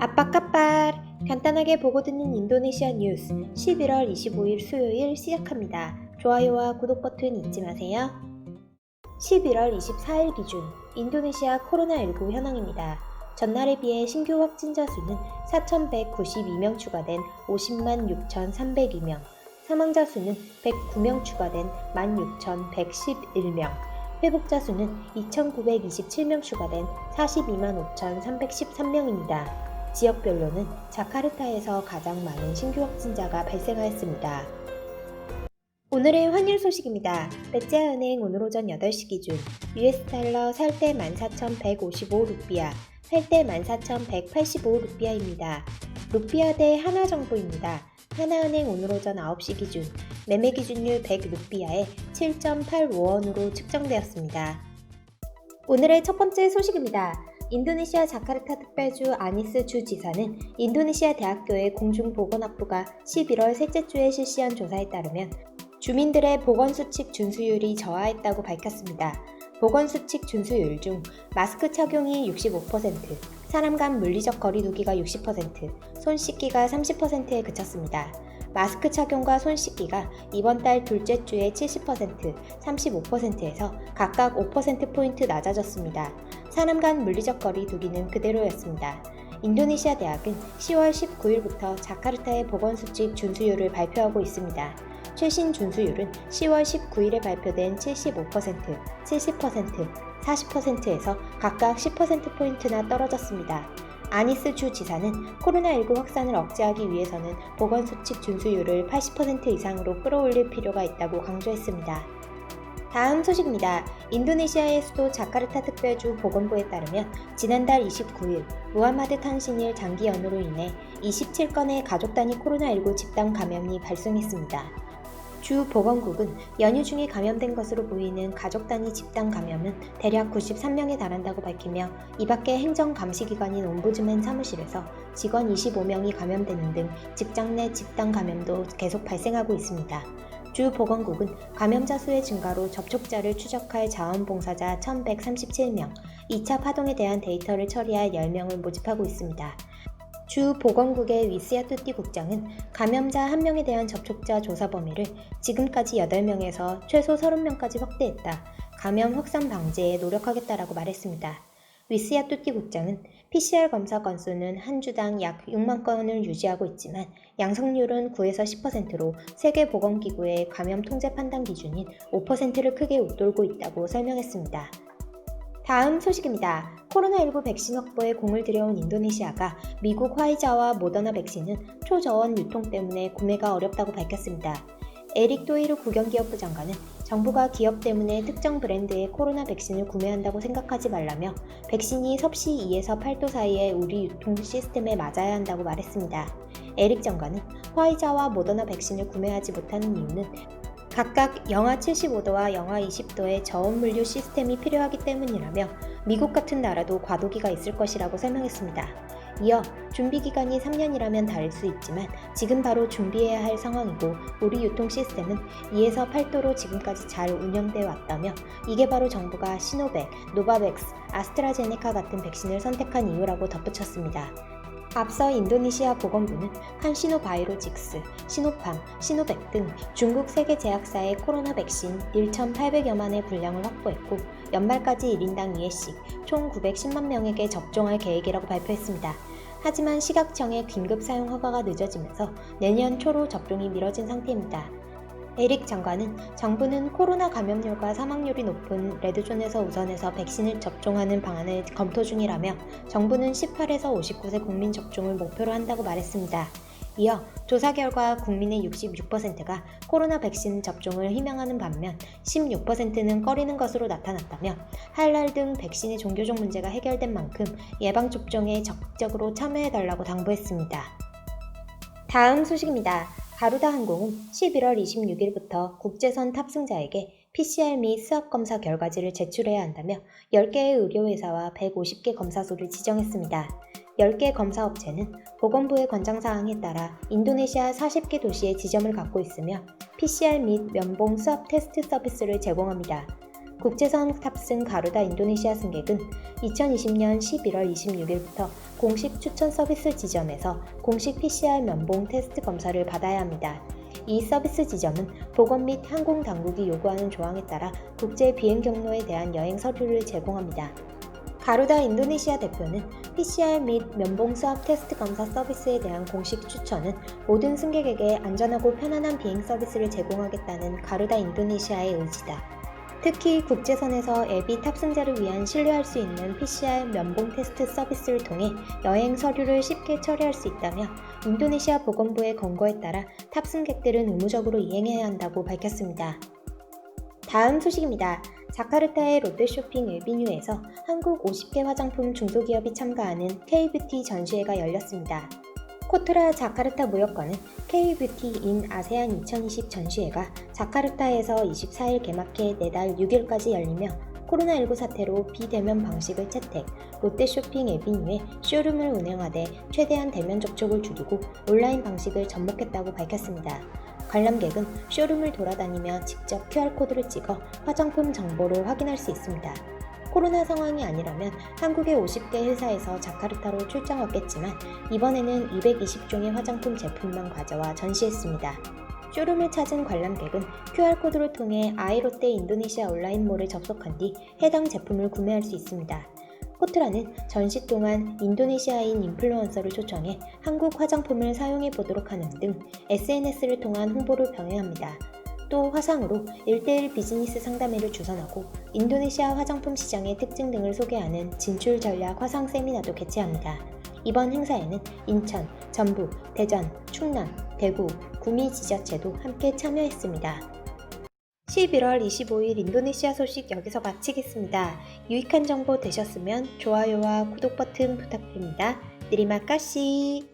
아빠까빨 간단하게 보고 듣는 인도네시아 뉴스 11월 25일 수요일 시작합니다. 좋아요와 구독 버튼 잊지 마세요. 11월 24일 기준 인도네시아 코로나19 현황입니다. 전날에 비해 신규 확진자 수는 4,192명 추가된 50만 6,302명, 사망자 수는 109명 추가된 16,111명, 회복자 수는 2,927명 추가된 42만 5,313명입니다. 지역별로는 자카르타에서 가장 많은 신규 확진자가 발생하였습니다. 오늘의 환율 소식입니다. 배째은행 오늘 오전 8시 기준 US 달러 살 때 14,155루피아, 팔 때 14,185루피아입니다. 루피아 대 하나 정보입니다. 하나은행 오늘 오전 9시 기준 매매 기준율 100루피아에 7.85원으로 측정되었습니다. 오늘의 첫 번째 소식입니다. 인도네시아 자카르타 특별주 아니스 주지사는 인도네시아 대학교의 공중보건학부가 11월 셋째 주에 실시한 조사에 따르면 주민들의 보건수칙 준수율이 저하했다고 밝혔습니다. 보건수칙 준수율 중 마스크 착용이 65%, 사람 간 물리적 거리 두기가 60%, 손 씻기가 30%에 그쳤습니다. 마스크 착용과 손 씻기가 이번 달 둘째 주에 70%, 35%에서 각각 5%포인트 낮아졌습니다. 사람 간 물리적 거리 두기는 그대로였습니다. 인도네시아 대학은 10월 19일부터 자카르타의 보건수칙 준수율을 발표하고 있습니다. 최신 준수율은 10월 19일에 발표된 75%, 70%, 40%에서 각각 10%포인트나 떨어졌습니다. 아니스 주 지사는 코로나19 확산을 억제하기 위해서는 보건수칙 준수율을 80% 이상으로 끌어올릴 필요가 있다고 강조했습니다. 다음 소식입니다. 인도네시아의 수도 자카르타 특별주 보건부에 따르면 지난달 29일 무하마드 탄신일 장기 연후로 인해 27건의 가족 단위 코로나19 집단 감염이 발생했습니다. 주 보건국은 연휴 중에 감염된 것으로 보이는 가족 단위 집단 감염은 대략 93명에 달한다고 밝히며 이 밖에 행정감시기관인 옴부즈맨 사무실에서 직원 25명이 감염되는 등 직장 내 집단 감염도 계속 발생하고 있습니다. 주 보건국은 감염자 수의 증가로 접촉자를 추적할 자원봉사자 1,137명, 2차 파동에 대한 데이터를 처리할 10명을 모집하고 있습니다. 주 보건국의 위스야투띠 국장은 감염자 1명에 대한 접촉자 조사 범위를 지금까지 8명에서 최소 30명까지 확대했다. 감염 확산 방지에 노력하겠다라고 말했습니다. 위스야투띠 국장은 PCR 검사 건수는 한 주당 약 6만 건을 유지하고 있지만 양성률은 9에서 10%로 세계보건기구의 감염 통제 판단 기준인 5%를 크게 웃돌고 있다고 설명했습니다. 다음 소식입니다. 코로나19 백신 확보에 공을 들여온 인도네시아가 미국 화이자와 모더나 백신은 초저온 유통 때문에 구매가 어렵다고 밝혔습니다. 에릭 도이르 국영기업부 장관은 정부가 기업 때문에 특정 브랜드의 코로나 백신을 구매한다고 생각하지 말라며 백신이 섭씨 2에서 8도 사이에 우리 유통 시스템에 맞아야 한다고 말했습니다. 에릭 장관은 화이자와 모더나 백신을 구매하지 못하는 이유는 각각 영하 75도와 영하 20도의 저온 물류 시스템이 필요하기 때문이라며 미국 같은 나라도 과도기가 있을 것이라고 설명했습니다. 이어 준비기간이 3년이라면 다를 수 있지만 지금 바로 준비해야 할 상황이고 우리 유통 시스템은 2에서 8도로 지금까지 잘 운영돼 왔다며 이게 바로 정부가 시노백, 노바백스, 아스트라제네카 같은 백신을 선택한 이유라고 덧붙였습니다. 앞서 인도네시아 보건부는 칸시노바이로직스, 시노팜, 시노백 등 중국 3개 제약사의 코로나 백신 1,800여만의 분량을 확보했고 연말까지 1인당 2회씩 총 910만 명에게 접종할 계획이라고 발표했습니다. 하지만 시각청의 긴급 사용 허가가 늦어지면서 내년 초로 접종이 미뤄진 상태입니다. 에릭 장관은 정부는 코로나 감염률과 사망률이 높은 레드존에서 우선해서 백신을 접종하는 방안을 검토 중이라며 정부는 18에서 59세 국민 접종을 목표로 한다고 말했습니다. 이어 조사 결과 국민의 66%가 코로나 백신 접종을 희망하는 반면 16%는 꺼리는 것으로 나타났다며 할랄 등 백신의 종교적 문제가 해결된 만큼 예방접종에 적극적으로 참여해달라고 당부했습니다. 다음 소식입니다. 가루다 항공은 11월 26일부터 국제선 탑승자에게 PCR 및 수압검사 결과지를 제출해야 한다며 10개의 의료회사와 150개 검사소를 지정했습니다. 10개 검사업체는 보건부의 권장사항에 따라 인도네시아 40개 도시에 지점을 갖고 있으며 PCR 및 면봉 수압 테스트 서비스를 제공합니다. 국제선 탑승 가루다 인도네시아 승객은 2020년 11월 26일부터 공식 추천 서비스 지점에서 공식 PCR 면봉 테스트 검사를 받아야 합니다. 이 서비스 지점은 보건 및 항공 당국이 요구하는 조항에 따라 국제 비행 경로에 대한 여행 서류를 제공합니다. 가루다 인도네시아 대표는 PCR 및 면봉 수압 테스트 검사 서비스에 대한 공식 추천은 모든 승객에게 안전하고 편안한 비행 서비스를 제공하겠다는 가루다 인도네시아의 의지다. 특히 국제선에서 앱이 탑승자를 위한 신뢰할 수 있는 PCR 면봉 테스트 서비스를 통해 여행 서류를 쉽게 처리할 수 있다며 인도네시아 보건부의 권고에 따라 탑승객들은 의무적으로 이행해야 한다고 밝혔습니다. 다음 소식입니다. 자카르타의 롯데쇼핑 에비뉴에서 한국 50개 화장품 중소기업이 참가하는 K-뷰티 전시회가 열렸습니다. 코트라 자카르타 무역관은 K-뷰티 인 아세안 2020 전시회가 자카르타에서 24일 개막해 내달 6일까지 열리며 코로나19 사태로 비대면 방식을 채택, 롯데쇼핑 에비뉴에 쇼룸을 운영하되 최대한 대면 접촉을 줄이고 온라인 방식을 접목했다고 밝혔습니다. 관람객은 쇼룸을 돌아다니며 직접 QR코드를 찍어 화장품 정보를 확인할 수 있습니다. 코로나 상황이 아니라면 한국의 50개 회사에서 자카르타로 출장 왔겠지만 이번에는 220종의 화장품 제품만 가져와 전시했습니다. 쇼룸을 찾은 관람객은 QR코드를 통해 아이롯데 인도네시아 온라인몰을 접속한 뒤 해당 제품을 구매할 수 있습니다. 코트라는 전시 동안 인도네시아인 인플루언서를 초청해 한국 화장품을 사용해 보도록 하는 등 SNS를 통한 홍보를 병행합니다. 또 화상으로 1:1 비즈니스 상담회를 주선하고 인도네시아 화장품 시장의 특징 등을 소개하는 진출 전략 화상 세미나도 개최합니다. 이번 행사에는 인천, 전북, 대전, 충남, 대구, 구미 지자체도 함께 참여했습니다. 11월 25일 인도네시아 소식 여기서 마치겠습니다. 유익한 정보 되셨으면 좋아요와 구독 버튼 부탁드립니다. 느리마까시!